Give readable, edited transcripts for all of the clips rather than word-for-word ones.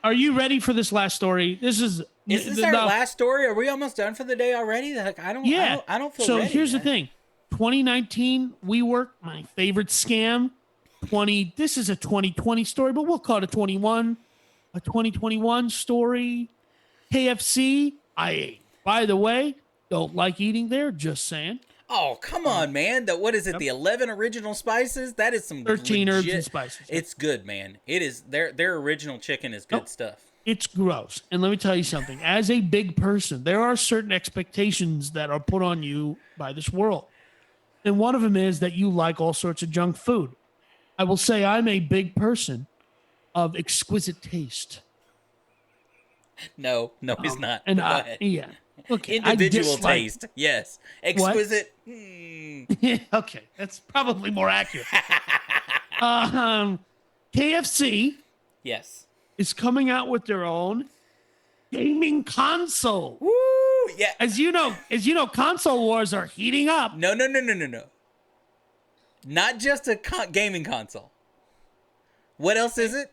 Are you ready for this last story? Is this our last story? Are we almost done for the day already? Like, I don't feel so ready. Here's the thing. 2019 WeWork, my favorite scam. This is a 2020 story, but we'll call it a 2021 story. KFC, I ate. By the way, don't like eating there, just saying. Oh, come on, man. What is it? Yep. The 11 original spices? That is some 13 herbs and spices. It's good, man. It is. Their original chicken is good stuff. It's gross. And let me tell you something. As a big person, there are certain expectations that are put on you by this world. And one of them is that you like all sorts of junk food. I will say I'm a big person of exquisite taste. No, he's not. And yeah. Look, individual taste, yes. Exquisite. Okay, that's probably more accurate. KFC, yes, is coming out with their own gaming console. Woo! Yeah. As you know, console wars are heating up. No. Not just a gaming console. What else is it?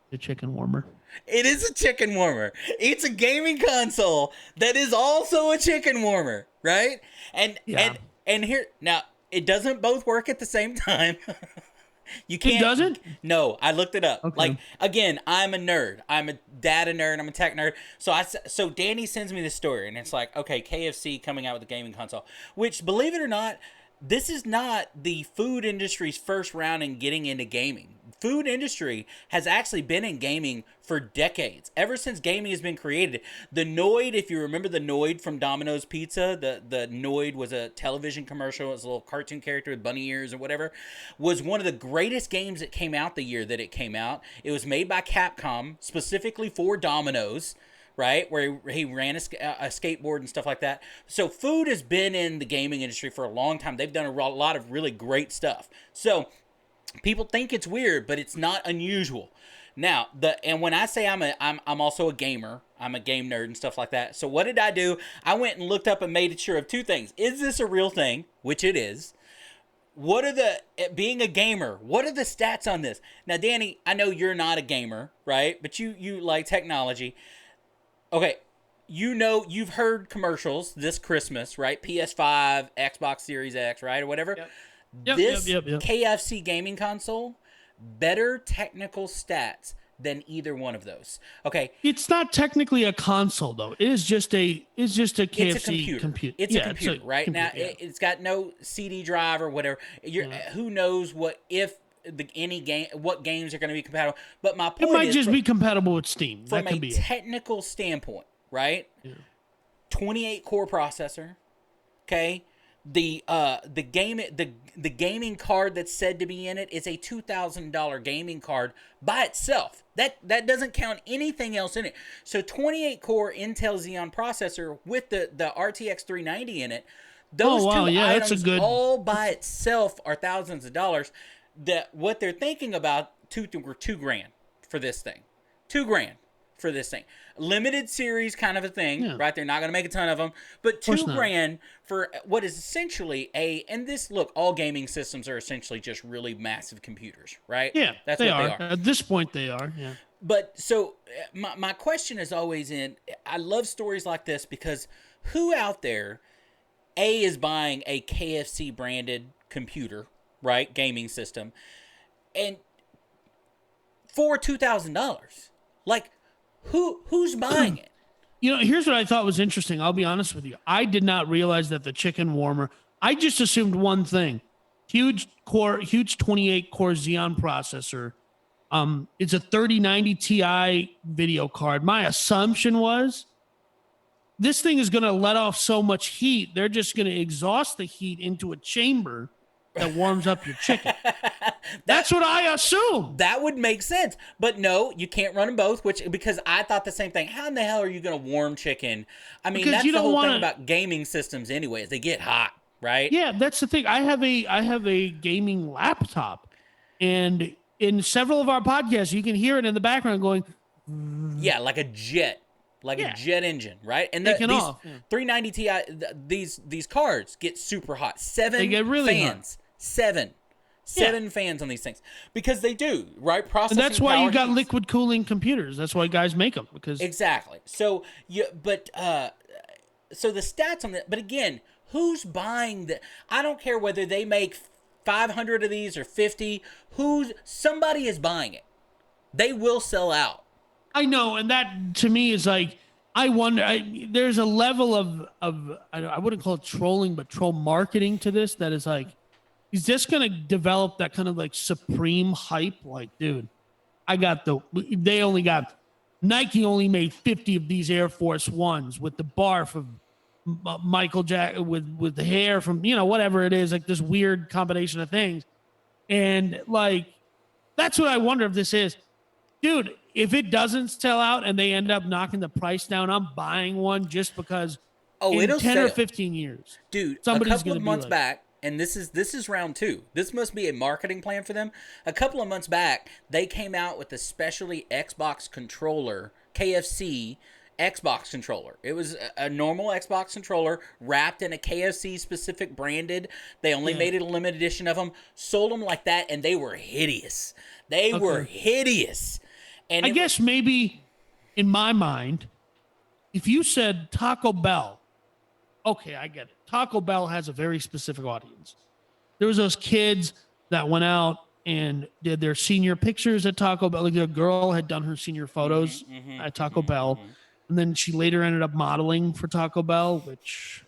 The chicken warmer. It is a chicken warmer. It's a gaming console that is also a chicken warmer, right? And here now, it doesn't both work at the same time. You can't. It doesn't? No, I looked it up. Okay. Like, again, I'm a nerd. I'm a data nerd. I'm a tech nerd. So Danny sends me this story, and it's like, okay, KFC coming out with a gaming console, which, believe it or not, this is not the food industry's first round in getting into gaming. Food industry has actually been in gaming for decades. Ever since gaming has been created. The Noid, if you remember the Noid from Domino's Pizza, the Noid was a television commercial. It was a little cartoon character with bunny ears or whatever. Was one of the greatest games that came out the year that it came out. It was made by Capcom, specifically for Domino's. Right, where he ran a skateboard and stuff like that. So food has been in the gaming industry for a long time. They've done a lot of really great stuff. So people think it's weird, but it's not unusual. Now, when I say I'm also a gamer, I'm a game nerd and stuff like that. So what did I do? I went and looked up and made sure of two things. Is this a real thing? Which it is. What are being a gamer, what are the stats on this? Now, Danny, I know you're not a gamer, right? But you like technology. Okay, you've heard commercials this Christmas, right? PS5, Xbox Series X, right? Or whatever. Yep. This KFC gaming console, better technical stats than either one of those. Okay. It's not technically a console, though. It is just a KFC computer. It's a computer, right? Computer, now, it's got no CD drive or whatever. Who knows what games are going to be compatible. But my point is, it might just be compatible with Steam. From a technical standpoint, right? Yeah. 28 core processor. Okay. The gaming card that's said to be in it is a $2,000 gaming card by itself. That doesn't count anything else in it. So 28 core Intel Xeon processor with the RTX 390 in it. Those two items all by itself are thousands of dollars. What they're thinking about $2,000 for this thing. $2,000 for this thing. Limited series kind of a thing, right? They're not going to make a ton of them, but $2,000 for what is essentially all gaming systems are essentially just really massive computers, right? Yeah, that's what they are. At this point, they are. Yeah. But so my question is always I love stories like this because who out there, is buying a KFC branded computer, right? Gaming system, and for $2,000, like. Who's buying it? Here's what I thought was interesting. I'll be honest with you. I did not realize that the chicken warmer, I just assumed one thing. Huge 28 core Xeon processor. It's a 3090 Ti video card. My assumption was this thing is going to let off so much heat. They're just going to exhaust the heat into a chamber that warms up your chicken. That's what I assume. That would make sense. But no, you can't run them both, because I thought the same thing. How in the hell are you going to warm chicken? I mean, because that's the whole thing about gaming systems anyways. They get hot, right? Yeah, that's the thing. I have a gaming laptop, and in several of our podcasts, you can hear it in the background going... Yeah, like a jet. A jet engine, right? And these 390 Ti, these cards get super hot. They get really fans. Hot. 7. 7 fans on these things because they do, right? And Processing that's why power you got heats. liquid cooling computers. That's why guys make them because Exactly. So so the stats on that, but again, who's buying the? I don't care whether they make 500 of these or 50. Somebody is buying it. They will sell out. I know, and that to me is like I wonder. There's a level of I wouldn't call it trolling, but troll marketing to this that is like he's just gonna develop that kind of like supreme hype. Like, dude, they only got Nike only made 50 of these Air Force Ones with the barf of Michael Jack with the hair from whatever it is, like this weird combination of things, and like that's what I wonder if this is. Dude, if it doesn't sell out and they end up knocking the price down, I'm buying one just because Oh, in it'll 10 or sell. 15 years, Dude, a somebody's couple going of to be months like, back, and this is round 2. This must be a marketing plan for them. A couple of months back, they came out with a specialty Xbox controller, KFC Xbox controller. It was a normal Xbox controller wrapped in a KFC specific branded. They only made it a limited edition of them, sold them like that, and they were hideous. They were hideous. And I guess maybe in my mind, if you said Taco Bell, okay, I get it. Taco Bell has a very specific audience. There was those kids that went out and did their senior pictures at Taco Bell. Like the girl had done her senior photos at Taco Bell. And then she later ended up modeling for Taco Bell, which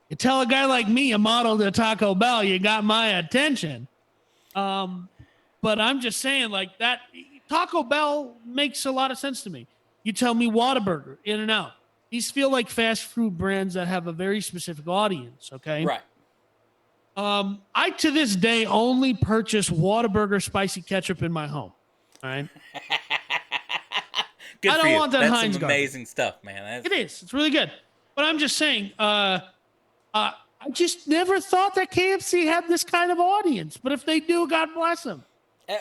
you tell a guy like me, a model at Taco Bell, you got my attention. But I'm just saying like that Taco Bell makes a lot of sense to me. You tell me Whataburger, In-N-Out. These feel like fast food brands that have a very specific audience, okay? right. I, to this day, only purchase Whataburger spicy ketchup in my home, all right? Good I for don't you. want that That's Heinz some garbage. amazing stuff, man. It is. It's really good. But I'm just saying, I just never thought that KFC had this kind of audience. But if they do, God bless them.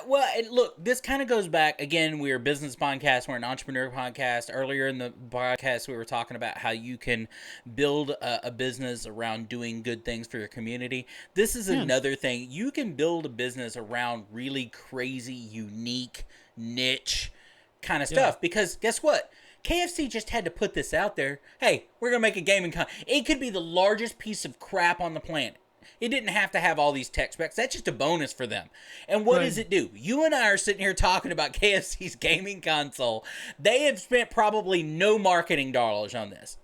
Well, and look, this kind of goes back again. We're a business podcast. We're an entrepreneur podcast. Earlier in the podcast, we were talking about how you can build a business around doing good things for your community. This is another thing. You can build a business around really crazy, unique, niche kind of stuff. Because guess what? KFC just had to put this out there. Hey, we're going to make a gaming It could be the largest piece of crap on the planet. It didn't have to have all these tech specs. That's just a bonus for them. And what does it do? You and I are sitting here talking about KFC's gaming console. They have spent probably no marketing dollars on this.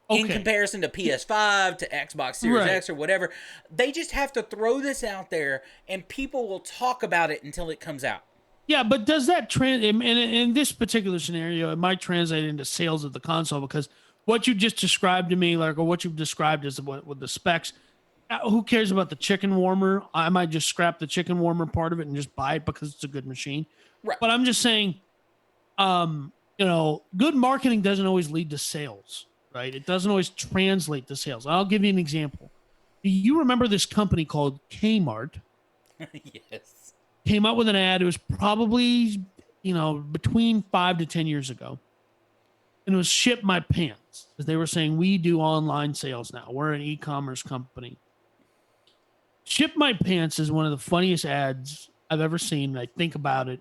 In comparison to PS5, to Xbox Series X or whatever. They just have to throw this out there and people will talk about it until it comes out. Yeah, but does that in this particular scenario, it might translate into sales of the console because what you just described to me, like, or what you've described as with the specs, who cares about the chicken warmer? I might just scrap the chicken warmer part of it and just buy it because it's a good machine. Right. But I'm just saying, good marketing doesn't always lead to sales, right? It doesn't always translate to sales. I'll give you an example. Do you remember this company called Kmart? Yes. Came out with an ad. It was probably, between 5 to 10 years ago. And it was Ship My Pants. Because they were saying, we do online sales now. We're an e-commerce company. Ship My Pants is one of the funniest ads I've ever seen. I think about it.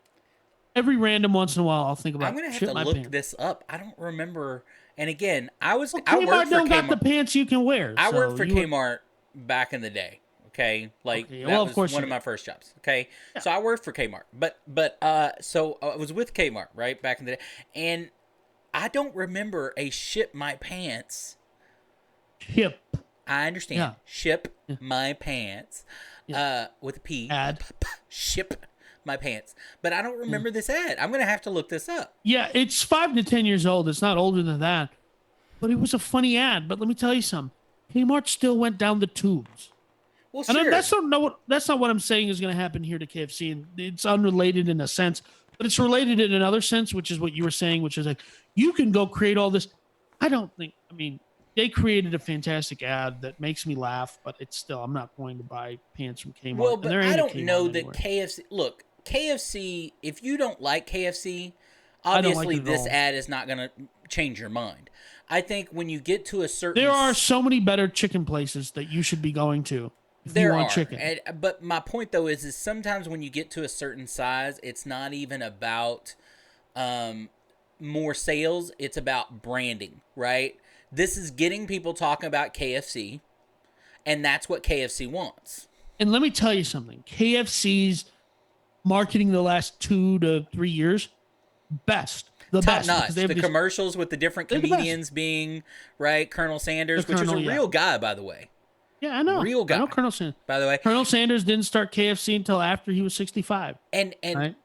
Every random once in a while, I'll think about it. I'm going to have to look this up. I don't remember. And again, I worked for Kmart. Kmart. Got the pants you can wear. I worked for Kmart back in the day. Okay, that was one of my first jobs. Okay, so I worked for Kmart, so I was with Kmart right back in the day, and I don't remember a Ship My Pants. I understand. Yeah. Ship My Pants. With a P. Ad. Ship My Pants. But I don't remember this ad. I'm gonna have to look this up. Yeah, it's 5 to 10 years old. It's not older than that, but it was a funny ad. But let me tell you something. Kmart still went down the tubes. Well, sure. And that's not what I'm saying is going to happen here to KFC. And it's unrelated in a sense, but it's related in another sense, which is what you were saying, which is like, you can go create all this. They created a fantastic ad that makes me laugh, but it's still, I'm not going to buy pants from Kmart. Well, but I don't know that KFC, if you don't like KFC, obviously this ad is not going to change your mind. I think when you get to a certain... There are so many better chicken places that you should be going to. if you There want are, chicken. but my point though is sometimes when you get to a certain size, it's not even about more sales. It's about branding, right? This is getting people talking about KFC, and that's what KFC wants. And let me tell you something. KFC's marketing the last 2 to 3 years, the Top best because notch. they have The just commercials with the different they're the best. comedians being right, Colonel Sanders, The which was a Colonel, yeah. real guy, by the way. Yeah, I know. Real I know guy, Colonel Sanders. by the way. Colonel Sanders didn't start KFC until after he was 65. And Right?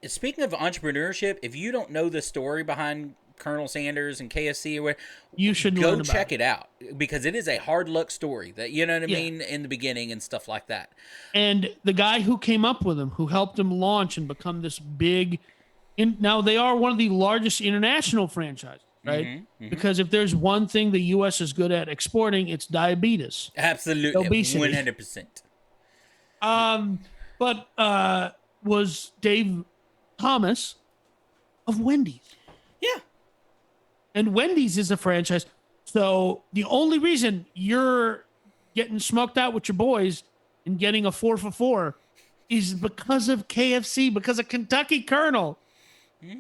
speaking of entrepreneurship, if you don't know the story behind Colonel Sanders and KFC or what, You should go learn about check it. it out because it is a hard luck story that you know what I Yeah. mean in the beginning and stuff like that. And the guy who came up with him, who helped him launch and become this big now they are one of the largest international franchises, right? Because if there's one thing the US is good at exporting, it's diabetes. Absolutely, Obesity. 100%. But was Dave Thomas of Wendy's. Yeah. And Wendy's is a franchise. So the only reason you're getting smoked out with your boys and getting a 4 for 4 is because of KFC, because of Kentucky Colonel.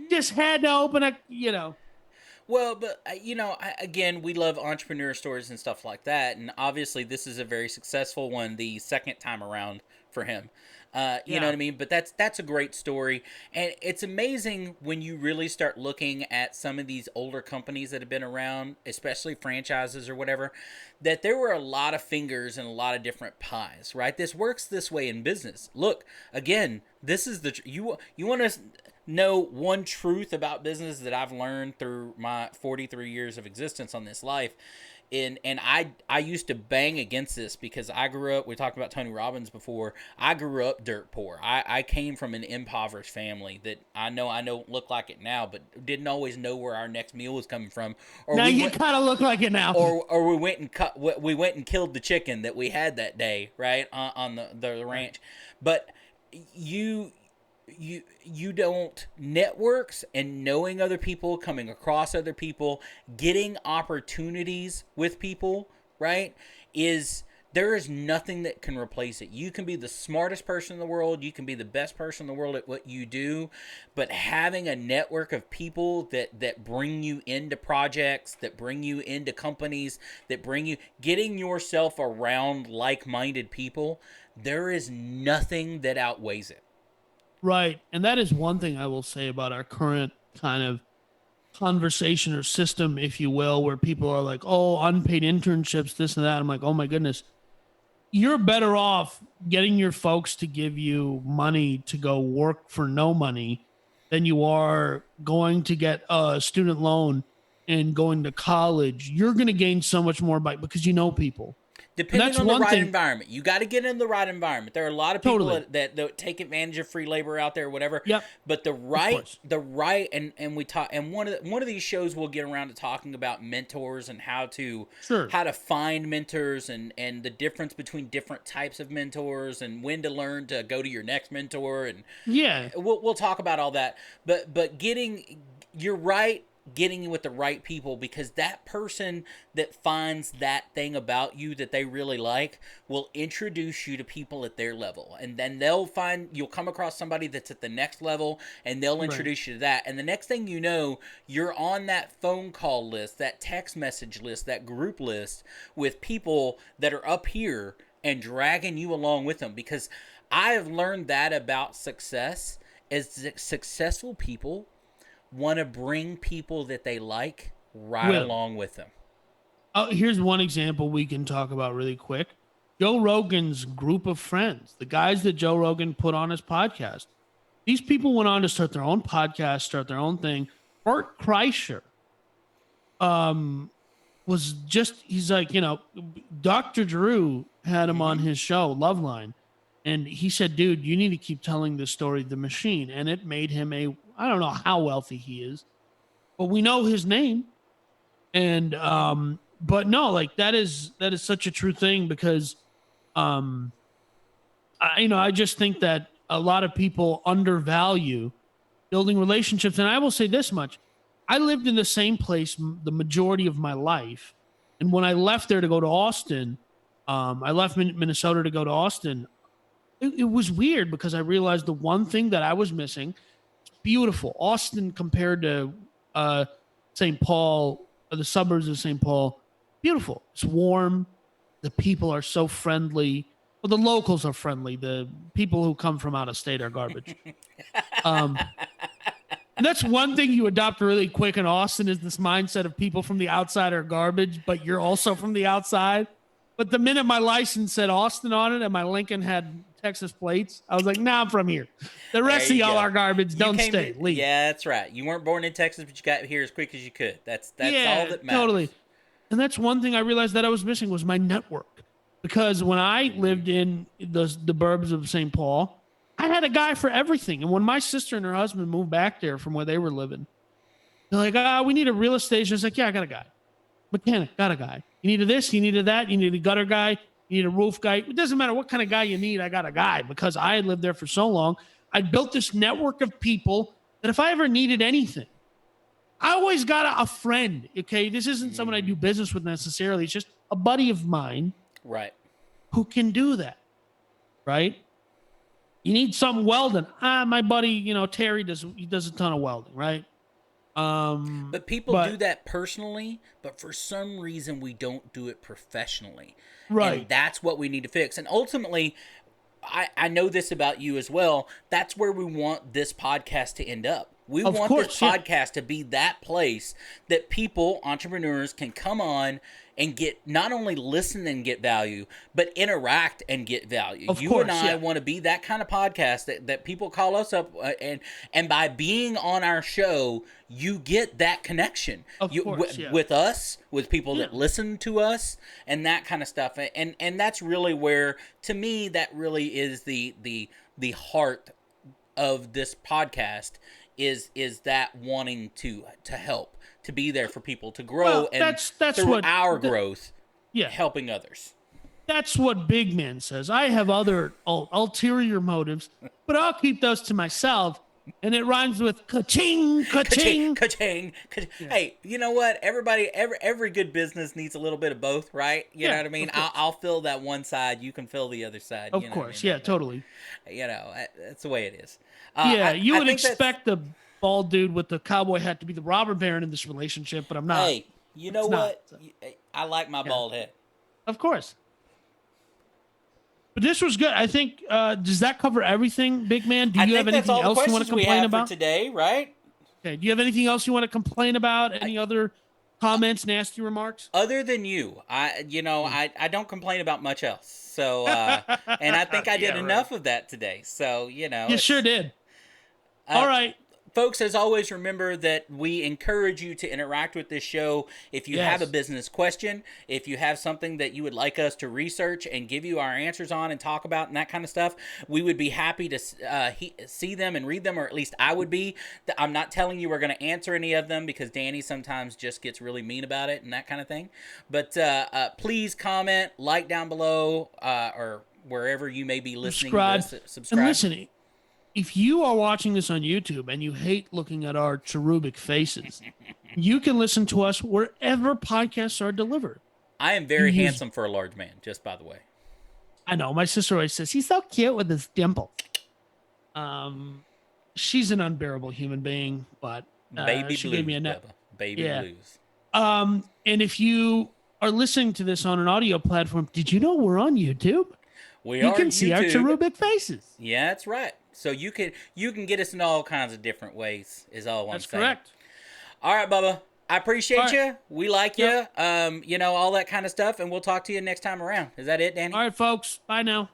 Just had to open a. Well, but again, we love entrepreneur stories and stuff like that, and obviously this is a very successful one the second time around for him. You know what I mean? But that's a great story, and it's amazing when you really start looking at some of these older companies that have been around, especially franchises or whatever, that there were a lot of fingers and a lot of different pies, right? This works this way in business. Look, again, this is you want to know one truth about business that I've learned through my 43 years of existence on this life. And I used to bang against this because I grew up, we talked about Tony Robbins before, I grew up dirt poor. I came from an impoverished family that I don't look like it now, but didn't always know where our next meal was coming from. Or now you kind of look like it now. Or we went and killed the chicken that we had that day, right, on the ranch. But you don't networks and knowing other people, coming across other people, getting opportunities with people, right, there is nothing that can replace it. You can be the smartest person in the world, you can be the best person in the world at what you do, but having a network of people that bring you into projects, that bring you into companies, getting yourself around like-minded people, there is nothing that outweighs it. Right. And that is one thing I will say about our current kind of conversation or system, if you will, where people are like, oh, unpaid internships, this and that. I'm like, oh my goodness. You're better off getting your folks to give you money to go work for no money than you are going to get a student loan and going to college. You're going to gain so much more because you know people. Depending on the right environment. You got to get in the right environment. There are a lot of people that take advantage of free labor out there or whatever. Yep. But and we talk, and one of these shows we'll get around to talking about mentors and how to find mentors and the difference between different types of mentors and when to learn to go to your next mentor, and we'll talk about all that. But you're right, getting with the right people, because that person that finds that thing about you that they really like will introduce you to people at their level, and then you'll come across somebody that's at the next level and they'll introduce you to that, and the next thing you know, you're on that phone call list, that text message list, that group list with people that are up here and dragging you along with them. Because I have learned that about success is successful people want to bring people that they like along with them. Here's one example we can talk about really quick. Joe Rogan's group of friends, the guys that Joe Rogan put on his podcast. These people went on to start their own podcast, start their own thing. Bert Kreischer he's like, Dr. Drew had him on his show, Loveline. And he said, dude, you need to keep telling this story, The Machine. And it made him I don't know how wealthy he is, but we know his name. And, but no, like that is such a true thing, because, I just think that a lot of people undervalue building relationships. And I will say this much. I lived in the same place the majority of my life. And when I left there to go to Austin, I left Minnesota to go to Austin. It was weird because I realized the one thing that I was missing, beautiful. Austin compared to St. Paul, the suburbs of St. Paul, beautiful. It's warm. The people are so friendly. Well, the locals are friendly. The people who come from out of state are garbage. And that's one thing you adopt really quick in Austin is this mindset of people from the outside are garbage, but you're also from the outside. But the minute my license said Austin on it and my Lincoln had Texas plates, I was like, nah, I'm from here. The rest of y'all are garbage. Don't stay. Leave. Yeah, that's right. You weren't born in Texas, but you got here as quick as you could. That's all that matters. Totally. And that's one thing I realized that I was missing was my network. Because when I lived in the burbs of St. Paul, I had a guy for everything. And when my sister and her husband moved back there from where they were living, they're like, we need a real estate agent. I was like, yeah, I got a guy. Mechanic, got a guy. You needed this, you needed that, you need a gutter guy, you need a roof guy. It doesn't matter what kind of guy you need, I got a guy because I had lived there for so long. I built this network of people that if I ever needed anything, I always got a friend. Okay, this isn't someone I do business with necessarily. It's just a buddy of mine, right, who can do that. Right? You need something welding. My buddy, Terry does a ton of welding. Right? But people do that personally, but for some reason we don't do it professionally. Right. And that's what we need to fix. And ultimately, I know this about you as well. That's where we want this podcast to end up. We want this podcast to be that place that people, entrepreneurs, can come on and get not only listen and get value, but interact and get value. You and I want to be that kind of podcast that people call us up and by being on our show, you get that connection with us, with people that listen to us, and that kind of stuff. And that's really where, to me, that really is the heart of this podcast is that wanting to help, to be there for people, to grow, and that's through our growth, helping others. That's what Big Man says. I have other ulterior motives, but I'll keep those to myself. And it rhymes with ka-ching, ka-ching. Ka-ching, ka-ching. Yeah. Hey, you know what? Every good business needs a little bit of both, right? You know what I mean? I'll fill that one side. You can fill the other side. Of course. Yeah, totally. That's the way it is. You would expect the bald dude with the cowboy hat to be the robber baron in this relationship, but I'm not. Hey, you know what? I like my bald head. Of course. But this was good. I think, does that cover everything, Big Man? Do you have anything else you want to complain about today, right? Okay. Do you have anything else you want to complain about? Any other comments, nasty remarks? Other than you, I don't complain about much else. So, and I think I did enough of that today. So, You sure did. All right. Folks, as always, remember that we encourage you to interact with this show. If you have a business question, if you have something that you would like us to research and give you our answers on and talk about and that kind of stuff, we would be happy to see them and read them, or at least I would be. I'm not telling you we're going to answer any of them because Danny sometimes just gets really mean about it and that kind of thing. But please comment, like down below, or wherever you may be listening to this. Subscribe. And listen, if you are watching this on YouTube and you hate looking at our cherubic faces, you can listen to us wherever podcasts are delivered. I am very handsome for a large man, just by the way. I know. My sister always says, he's so cute with his dimple. She's an unbearable human being, but baby she blues, gave me a net. Baby blues. And if you are listening to this on an audio platform, did you know we're on YouTube? You can see our cherubic faces. Yeah, that's right. So you can get us in all kinds of different ways, is all I'm saying. That's correct. All right, Bubba. I appreciate you. We like you. All that kind of stuff, and we'll talk to you next time around. Is that it, Danny? All right, folks. Bye now.